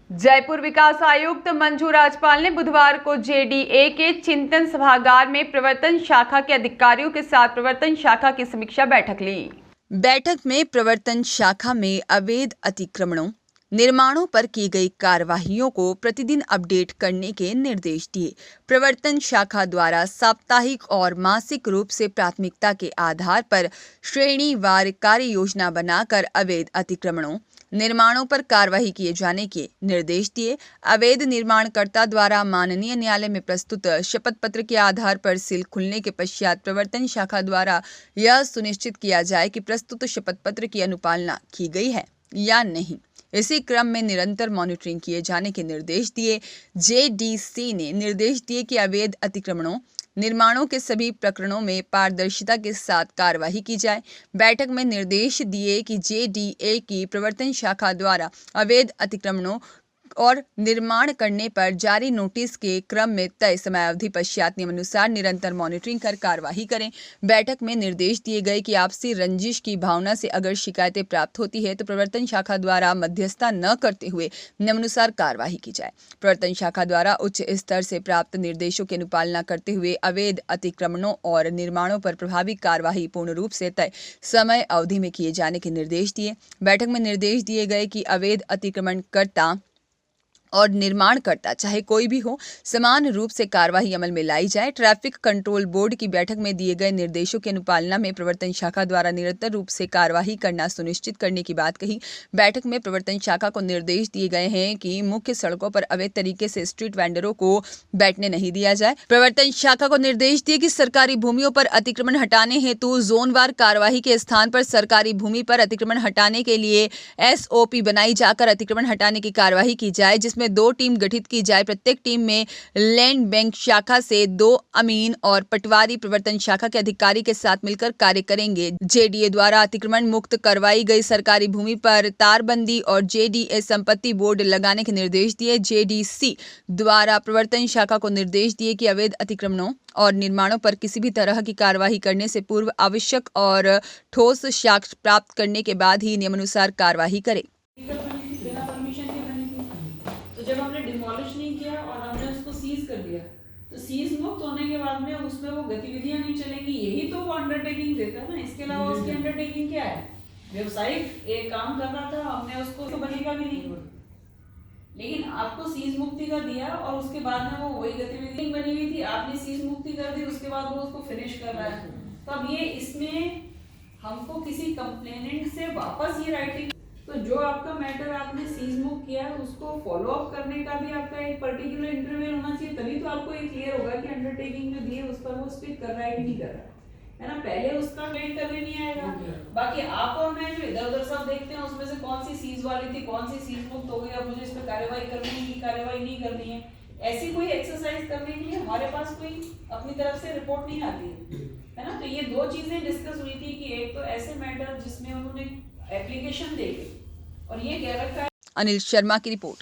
जयपुर विकास आयुक्त मंजू राजपाल ने बुधवार को जेडीए के चिंतन सभागार में प्रवर्तन शाखा के अधिकारियों के साथ प्रवर्तन शाखा की समीक्षा बैठक ली। बैठक में प्रवर्तन शाखा में अवैध अतिक्रमणों, निर्माणों पर की गई कार्यवाहियों को प्रतिदिन अपडेट करने के निर्देश दिए। प्रवर्तन शाखा द्वारा साप्ताहिक और मासिक रूप से प्राथमिकता के आधार पर श्रेणीवार कार्य योजना बनाकर अवैध अतिक्रमणों, निर्माणों पर कार्रवाई किए जाने के निर्देश दिए। अवैध निर्माणकर्ता द्वारा माननीय न्यायालय में प्रस्तुत शपथ पत्र के आधार पर सील खुलने के पश्चात प्रवर्तन शाखा द्वारा यह सुनिश्चित किया जाए कि प्रस्तुत शपथ पत्र की अनुपालना की गई है या नहीं। इसी क्रम में निरंतर मॉनिटरिंग किए जाने के निर्देश दिए। जेडीसी ने निर्देश दिए कि अवैध अतिक्रमणों, निर्माणों के सभी प्रकरणों में पारदर्शिता के साथ कार्यवाही की जाए। बैठक में निर्देश दिए कि जेडीए की प्रवर्तन शाखा द्वारा अवैध अतिक्रमणों और निर्माण करने पर जारी नोटिस के क्रम में तय समयावधि पश्चात नियमानुसार निरंतर मॉनिटरिंग कर कार्यवाही करें। बैठक में निर्देश दिए गए कि आपसी रंजिश की भावना से अगर शिकायतें प्राप्त होती है तो प्रवर्तन शाखा द्वारा मध्यस्थता न करते हुए नियमानुसार कार्यवाही की जाए। प्रवर्तन शाखा द्वारा उच्च स्तर से प्राप्त निर्देशों की अनुपालना करते हुए अवैध अतिक्रमणों और निर्माणों पर प्रभावी कार्यवाही पूर्ण रूप से तय समय अवधि में किए जाने के निर्देश दिए। बैठक में निर्देश दिए गए कि अवैध अतिक्रमणकर्ता और निर्माणकर्ता चाहे कोई भी हो, समान रूप से कार्यवाही अमल में लाई जाए। ट्रैफिक कंट्रोल बोर्ड की बैठक में दिए गए निर्देशों की अनुपालना में प्रवर्तन शाखा द्वारा निरंतर रूप से कार्यवाही करना सुनिश्चित करने की बात कही। बैठक में प्रवर्तन शाखा को निर्देश दिए गए हैं कि मुख्य सड़कों पर अवैध तरीके से स्ट्रीट वेंडरों को बैठने नहीं दिया जाए। प्रवर्तन शाखा को निर्देश दिए कि सरकारी भूमियों पर अतिक्रमण हटाने हेतु जोनवार कार्यवाही के स्थान पर सरकारी भूमि पर अतिक्रमण हटाने के लिए SOP बनाई जाकर अतिक्रमण हटाने की कार्यवाही की जाए, जिसमें 2 टीम गठित की जाए। प्रत्येक टीम में लैंड बैंक शाखा से 2 अमीन और पटवारी प्रवर्तन शाखा के अधिकारी के साथ मिलकर कार्य करेंगे। जेडीए द्वारा अतिक्रमण मुक्त करवाई गई सरकारी भूमि पर तारबंदी और जेडीए संपत्ति बोर्ड लगाने के निर्देश दिए। जेडीसी द्वारा प्रवर्तन शाखा को निर्देश दिए कि अवैध अतिक्रमणों और निर्माणों पर किसी भी तरह की कार्यवाही करने से पूर्व आवश्यक और ठोस साक्ष्य प्राप्त करने के बाद ही नियमानुसार कार्यवाही करें। जब हमने डिमोलिश नहीं किया और हमने उसको सीज कर दिया तो सीज मुक्त होने के बाद में उसमें वो गतिविधियां नहीं चलेंगी, यही तो वो अंडरटेकिंग देता है ना। इसके अलावा उसकी अंडरटेकिंग क्या है? व्यवसायिक एक काम कर रहा था, हमने उसको तो बनेगा भी नहीं, लेकिन आपको सीज मुक्ति का दिया और उसके बाद में वो वही गतिविधि बनी हुई थी, आपने सीज मुक्ति कर दी, उसके बाद वो उसको फिनिश कर रहा है। तो अब ये इसमें हमको किसी कंप्लेनेंट से वापस ये राइटिंग, तो जो आपका मैटर आपने सीज मूव किया उसको फॉलो अप करने का भी आपका एक पर्टिकुलर इंटरवल होना चाहिए, तभी तो आपको ये क्लियर होगा कि अंडरटेकिंग जो दी है उस पर वो स्टिक कर रहा है कि नहीं कर रहा है ना। पहले उसका क्लेम करने नहीं आएगा। बाकी आप और मैं जो इधर उधर सब देखते हैं उसमें से कौन सी सीज वाली थी, कौन सी सीज मुक्त हो गई, अब मुझे इस पर कार्यवाही करनी है कि कार्यवाही नहीं करनी है, ऐसी कोई एक्सरसाइज करने के लिए हमारे पास कोई अपनी तरफ से रिपोर्ट नहीं आती है ना। तो ये 2 चीजें डिस्कस हुई थी कि एक तो ऐसे मैटर जिसमें उन्होंने एप्लीकेशन दे और ये कह रखा है। अनिल शर्मा की रिपोर्ट।